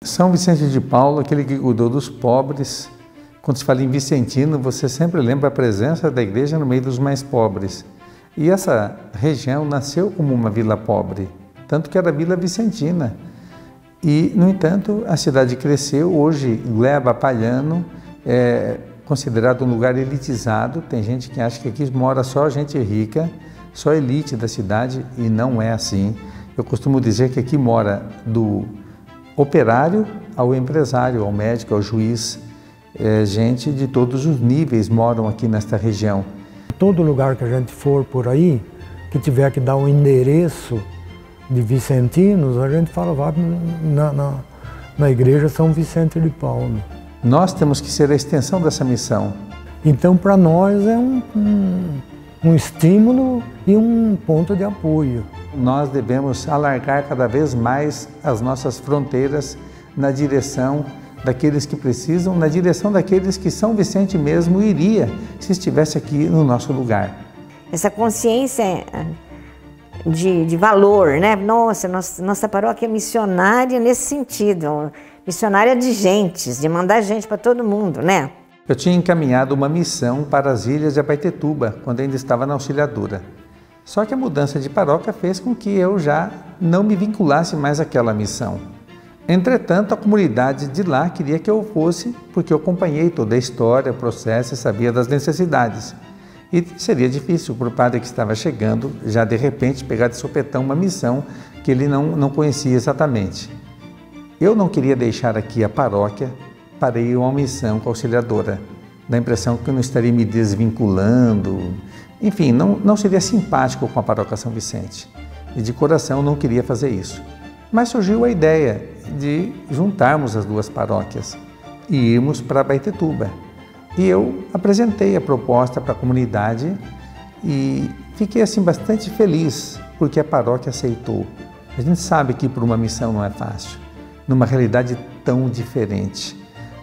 São Vicente de Paulo, aquele que cuidou dos pobres. Quando se fala em vicentino, você sempre lembra a presença da igreja no meio dos mais pobres. E essa região nasceu como uma vila pobre, tanto que era Vila Vicentina. E, no entanto, a cidade cresceu. Hoje, Gleba Palhano é considerado um lugar elitizado. Tem gente que acha que aqui mora só gente rica, só elite da cidade, e não é assim. Eu costumo dizer que aqui mora do operário ao empresário, ao médico, ao juiz. Gente de todos os níveis moram aqui nesta região. Todo lugar que a gente for por aí, que tiver que dar um endereço de vicentinos, a gente fala, vá na igreja São Vicente de Paulo. Nós temos que ser a extensão dessa missão. Então, para nós é um estímulo e um ponto de apoio. Nós devemos alargar cada vez mais as nossas fronteiras na direção daqueles que precisam, na direção daqueles que São Vicente mesmo iria se estivesse aqui no nosso lugar. Essa consciência de valor, né? Nossa paróquia é missionária nesse sentido, missionária de gentes, de mandar gente para todo mundo, né? Eu tinha encaminhado uma missão para as ilhas de Abaetetuba, quando ainda estava na Auxiliadora. Só que a mudança de paróquia fez com que eu já não me vinculasse mais àquela missão. Entretanto, a comunidade de lá queria que eu fosse, porque eu acompanhei toda a história, o processo e sabia das necessidades. E seria difícil para o padre que estava chegando, já de repente, pegar de sopetão uma missão que ele não conhecia exatamente. Eu não queria deixar aqui a paróquia para ir a uma missão com a Auxiliadora. Dá a impressão que eu não estaria me desvinculando. Enfim, não seria simpático com a paróquia São Vicente. E de coração não queria fazer isso. Mas surgiu a ideia de juntarmos as duas paróquias e irmos para Abaetetuba. E eu apresentei a proposta para a comunidade e fiquei assim bastante feliz, porque a paróquia aceitou. A gente sabe que ir para uma missão não é fácil, numa realidade tão diferente,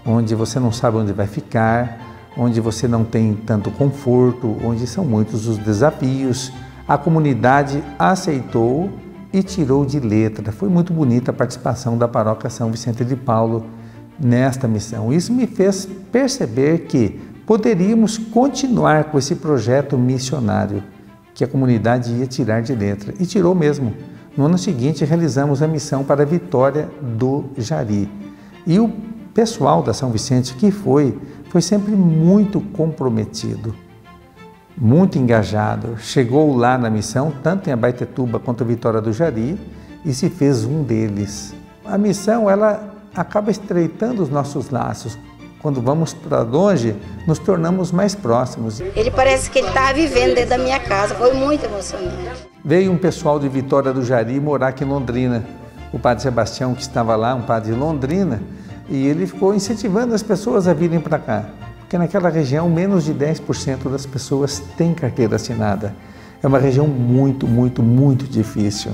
onde você não sabe onde vai ficar, onde você não tem tanto conforto, onde são muitos os desafios. A comunidade aceitou e tirou de letra. Foi muito bonita a participação da paróquia São Vicente de Paulo nesta missão. Isso me fez perceber que poderíamos continuar com esse projeto missionário que a comunidade ia tirar de letra. E tirou mesmo. No ano seguinte, realizamos a missão para a Vitória do Jari. E o pessoal da São Vicente que foi sempre muito comprometido, muito engajado. Chegou lá na missão, tanto em Abaetetuba quanto a Vitória do Jari, e se fez um deles. A missão, ela acaba estreitando os nossos laços. Quando vamos para longe, nos tornamos mais próximos. Ele parece que ele estava vivendo dentro da minha casa, foi muito emocionante. Veio um pessoal de Vitória do Jari morar aqui em Londrina. O padre Sebastião, que estava lá, um padre de Londrina, e ele ficou incentivando as pessoas a virem para cá. Porque naquela região, menos de 10% das pessoas têm carteira assinada. É uma região muito, muito, muito difícil.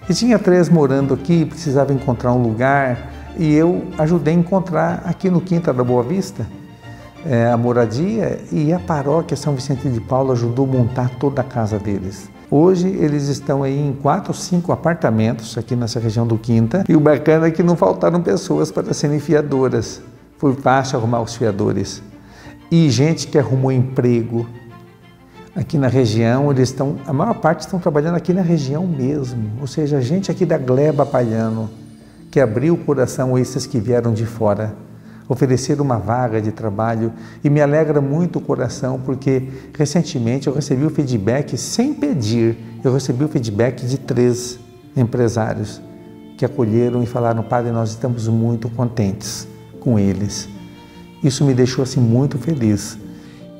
E tinha 3 morando aqui, precisava encontrar um lugar, e eu ajudei a encontrar aqui no Quinta da Boa Vista a moradia, e a paróquia São Vicente de Paulo ajudou a montar toda a casa deles. Hoje eles estão aí em 4 ou 5 apartamentos aqui nessa região do Quinta, e o bacana é que não faltaram pessoas para serem fiadoras. Foi fácil arrumar os fiadores. E gente que arrumou emprego aqui na região, a maior parte estão trabalhando aqui na região mesmo, ou seja, gente aqui da Gleba Palhano, que abriu o coração a esses que vieram de fora, ofereceram uma vaga de trabalho, e me alegra muito o coração, porque recentemente eu recebi o feedback, sem pedir, eu recebi o feedback de 3 empresários que acolheram e falaram: padre, nós estamos muito contentes com eles. Isso me deixou assim muito feliz.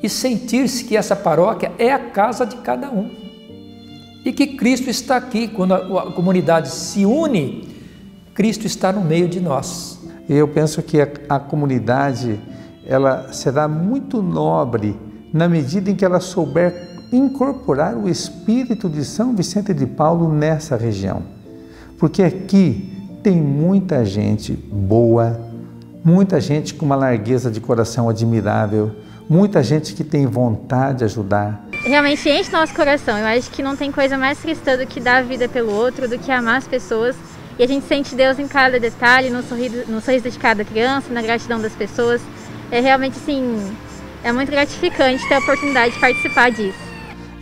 E sentir-se que essa paróquia é a casa de cada um. E que Cristo está aqui. Quando a comunidade se une, Cristo está no meio de nós. E eu penso que a comunidade, ela será muito nobre na medida em que ela souber incorporar o espírito de São Vicente de Paulo nessa região. Porque aqui tem muita gente boa, muita gente com uma largueza de coração admirável, muita gente que tem vontade de ajudar. Realmente enche nosso coração. Eu acho que não tem coisa mais cristã do que dar a vida pelo outro, do que amar as pessoas E a gente sente Deus em cada detalhe, no sorriso de cada criança, na gratidão das pessoas. É realmente, assim, é muito gratificante ter a oportunidade de participar disso.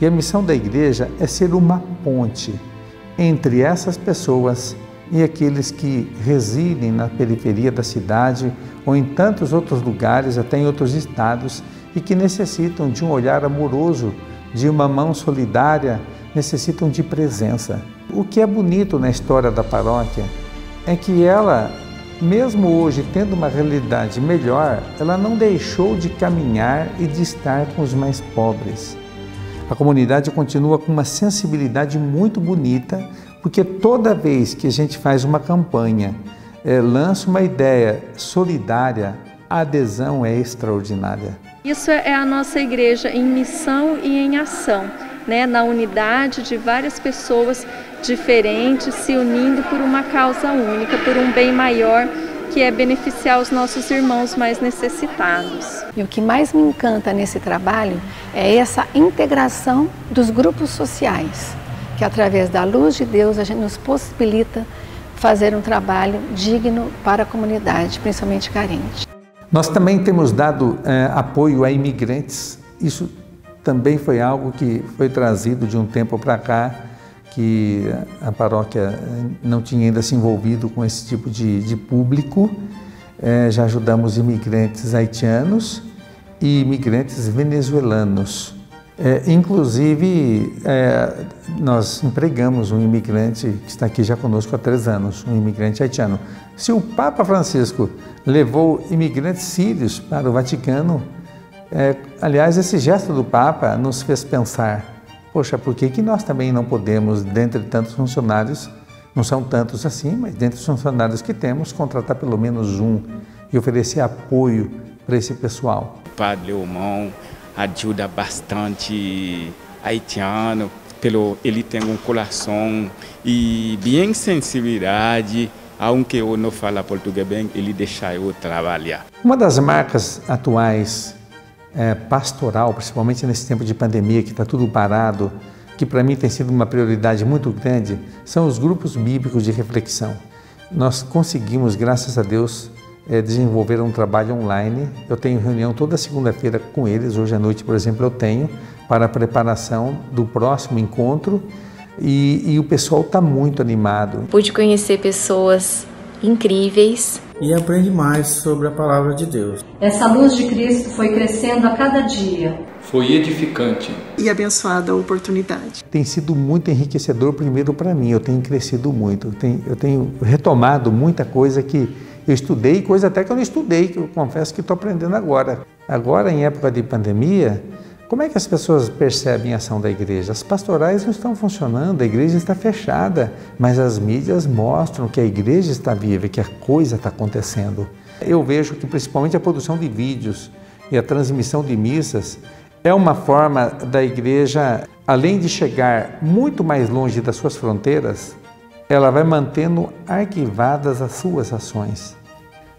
E a missão da igreja é ser uma ponte entre essas pessoas e aqueles que residem na periferia da cidade ou em tantos outros lugares, até em outros estados, e que necessitam de um olhar amoroso, de uma mão solidária, necessitam de presença. O que é bonito na história da paróquia é que ela, mesmo hoje tendo uma realidade melhor, ela não deixou de caminhar e de estar com os mais pobres. A comunidade continua com uma sensibilidade muito bonita, porque toda vez que a gente faz uma campanha, lança uma ideia solidária, a adesão é extraordinária. Isso é a nossa igreja em missão e em ação, né? Na unidade de várias pessoas diferentes se unindo por uma causa única, por um bem maior, que é beneficiar os nossos irmãos mais necessitados. E o que mais me encanta nesse trabalho é essa integração dos grupos sociais, que através da luz de Deus a gente nos possibilita fazer um trabalho digno para a comunidade, principalmente carente. Nós também temos dado apoio a imigrantes. Isso também foi algo que foi trazido de um tempo para cá, que a paróquia não tinha ainda se envolvido com esse tipo de público. Já ajudamos imigrantes haitianos e imigrantes venezuelanos. Inclusive, nós empregamos um imigrante que está aqui já conosco há 3 anos, um imigrante haitiano. Se o Papa Francisco levou imigrantes sírios para o Vaticano, aliás, esse gesto do Papa nos fez pensar: poxa, por que nós também não podemos, dentre tantos funcionários, não são tantos assim, mas dentre os funcionários que temos, contratar pelo menos um e oferecer apoio para esse pessoal? O Padre Leomão ajuda bastante haitiano, ele tem um coração e bem sensibilidade, aunque eu não falo português bem, ele deixa eu trabalhar. Uma das marcas atuais pastoral, principalmente nesse tempo de pandemia que está tudo parado, que para mim tem sido uma prioridade muito grande, são os grupos bíblicos de reflexão. Nós conseguimos, graças a Deus, desenvolver um trabalho online. Eu tenho reunião toda segunda-feira com eles, hoje à noite, por exemplo, eu tenho, para a preparação do próximo encontro, e o pessoal está muito animado. Pude conhecer pessoas incríveis e aprende mais sobre a palavra de Deus. Essa luz de Cristo foi crescendo a cada dia. Foi edificante e abençoada a oportunidade. Tem sido muito enriquecedor, primeiro para mim, eu tenho crescido muito, eu tenho retomado muita coisa que eu estudei, coisa até que eu não estudei, que eu confesso que estou aprendendo agora. Agora, em época de pandemia, como é que as pessoas percebem a ação da igreja? As pastorais não estão funcionando, a igreja está fechada, mas as mídias mostram que a igreja está viva, que a coisa está acontecendo. Eu vejo que principalmente a produção de vídeos e a transmissão de missas é uma forma da igreja, além de chegar muito mais longe das suas fronteiras, ela vai mantendo arquivadas as suas ações.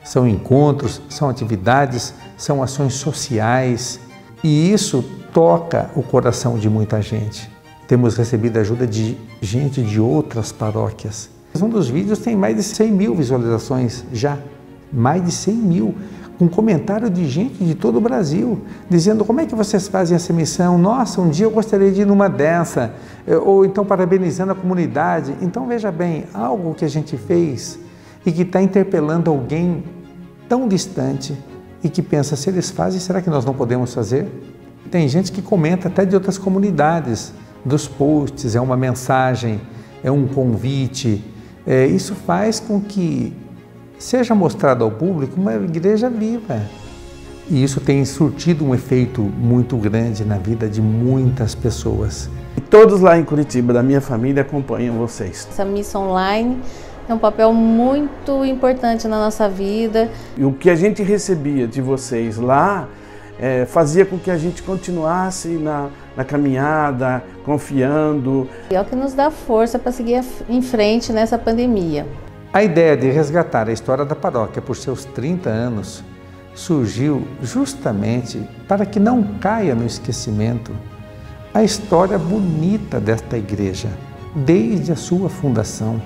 São encontros, são atividades, são ações sociais, e isso toca o coração de muita gente. Temos recebido ajuda de gente de outras paróquias. Um dos vídeos tem mais de 100 mil visualizações já, mais de 100 mil, com comentário de gente de todo o Brasil, dizendo: como é que vocês fazem essa missão? Nossa, um dia eu gostaria de ir numa dessa, ou então parabenizando a comunidade. Então veja bem, algo que a gente fez e que está interpelando alguém tão distante e que pensa: se eles fazem, será que nós não podemos fazer? Tem gente que comenta até de outras comunidades, dos posts, é uma mensagem, é um convite. Isso faz com que seja mostrado ao público uma igreja viva. E isso tem surtido um efeito muito grande na vida de muitas pessoas. E todos lá em Curitiba, da minha família, acompanham vocês. Essa missa online é um papel muito importante na nossa vida. E o que a gente recebia de vocês lá fazia com que a gente continuasse na caminhada, confiando. E é o que nos dá força para seguir em frente nessa pandemia. A ideia de resgatar a história da paróquia por seus 30 anos surgiu justamente para que não caia no esquecimento a história bonita desta igreja, desde a sua fundação.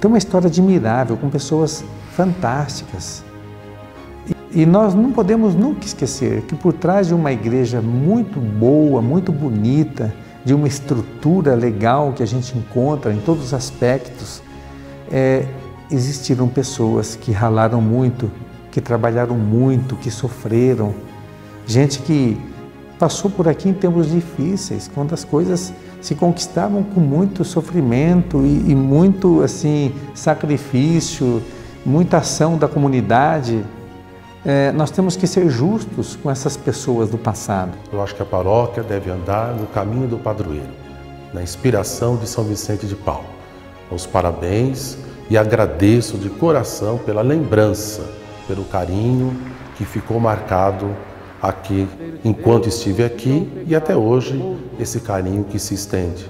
Tem uma história admirável, com pessoas fantásticas. E nós não podemos nunca esquecer que por trás de uma igreja muito boa, muito bonita, de uma estrutura legal que a gente encontra em todos os aspectos, existiram pessoas que ralaram muito, que trabalharam muito, que sofreram. Gente que passou por aqui em tempos difíceis, quando as coisas se conquistavam com muito sofrimento e muito assim, sacrifício, muita ação da comunidade. Nós temos que ser justos com essas pessoas do passado. Eu acho que a paróquia deve andar no caminho do padroeiro, na inspiração de São Vicente de Paulo. Os parabéns e agradeço de coração pela lembrança, pelo carinho que ficou marcado aqui, enquanto estive aqui e até hoje, esse carinho que se estende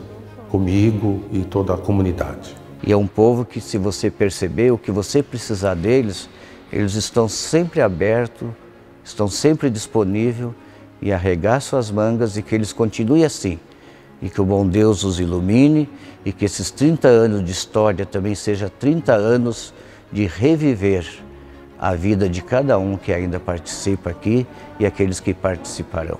comigo e toda a comunidade. E é um povo que, se você perceber o que você precisar deles, eles estão sempre abertos, estão sempre disponíveis e arregar suas mangas e que eles continuem assim. E que o bom Deus os ilumine e que esses 30 anos de história também sejam 30 anos de reviver a vida de cada um que ainda participa aqui e aqueles que participarão.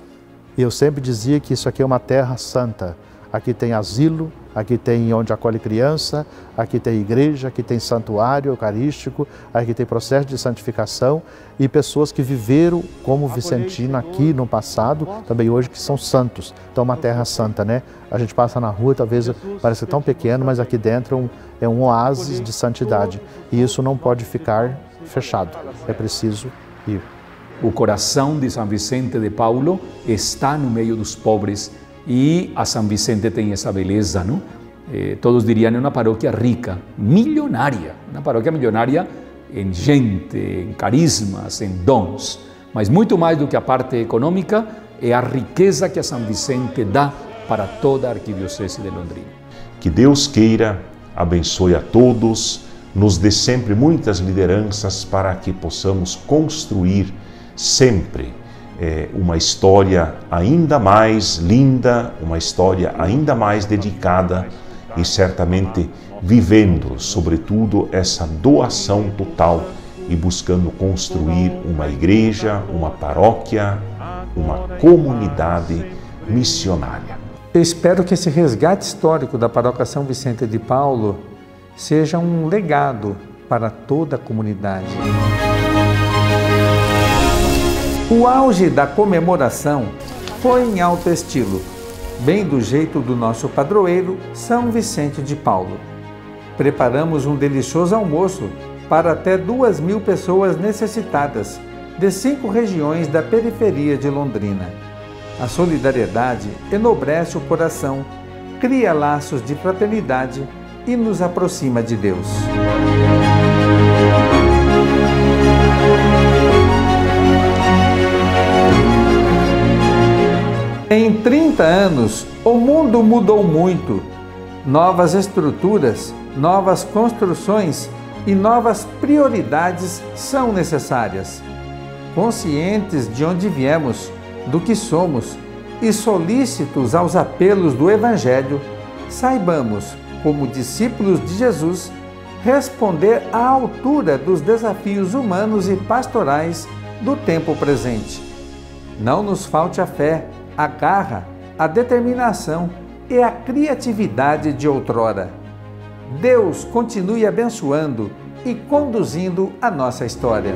Eu sempre dizia que isso aqui é uma terra santa. Aqui tem asilo, aqui tem onde acolhe criança, aqui tem igreja, aqui tem santuário eucarístico, aqui tem processo de santificação e pessoas que viveram como Vicentino aqui no passado, também hoje que são santos. Então é uma terra santa, né? A gente passa na rua, talvez pareça tão pequeno, mas aqui dentro é um oásis de santidade. E isso não pode ficar fechado, é preciso ir. O coração de São Vicente de Paulo está no meio dos pobres e a São Vicente tem essa beleza, não? Todos diriam, é uma paróquia rica, milionária, uma paróquia milionária em gente, em carismas, em dons, mas muito mais do que a parte econômica, é a riqueza que a São Vicente dá para toda a Arquidiocese de Londrina. Que Deus queira, abençoe a todos, nos dê sempre muitas lideranças para que possamos construir sempre uma história ainda mais linda, uma história ainda mais dedicada e certamente vivendo, sobretudo, essa doação total e buscando construir uma igreja, uma paróquia, uma comunidade missionária. Eu espero que esse resgate histórico da Paróquia São Vicente de Paulo seja um legado para toda a comunidade. O auge da comemoração foi em alto estilo, bem do jeito do nosso padroeiro São Vicente de Paulo. Preparamos um delicioso almoço para até 2.000 pessoas necessitadas de 5 regiões da periferia de Londrina. A solidariedade enobrece o coração, cria laços de fraternidade e nos aproxima de Deus. Em 30 anos, o mundo mudou muito. Novas estruturas, novas construções e novas prioridades são necessárias. Conscientes de onde viemos, do que somos e solícitos aos apelos do Evangelho, saibamos, como discípulos de Jesus, responder à altura dos desafios humanos e pastorais do tempo presente. Não nos falte a fé, a garra, a determinação e a criatividade de outrora. Deus continue abençoando e conduzindo a nossa história.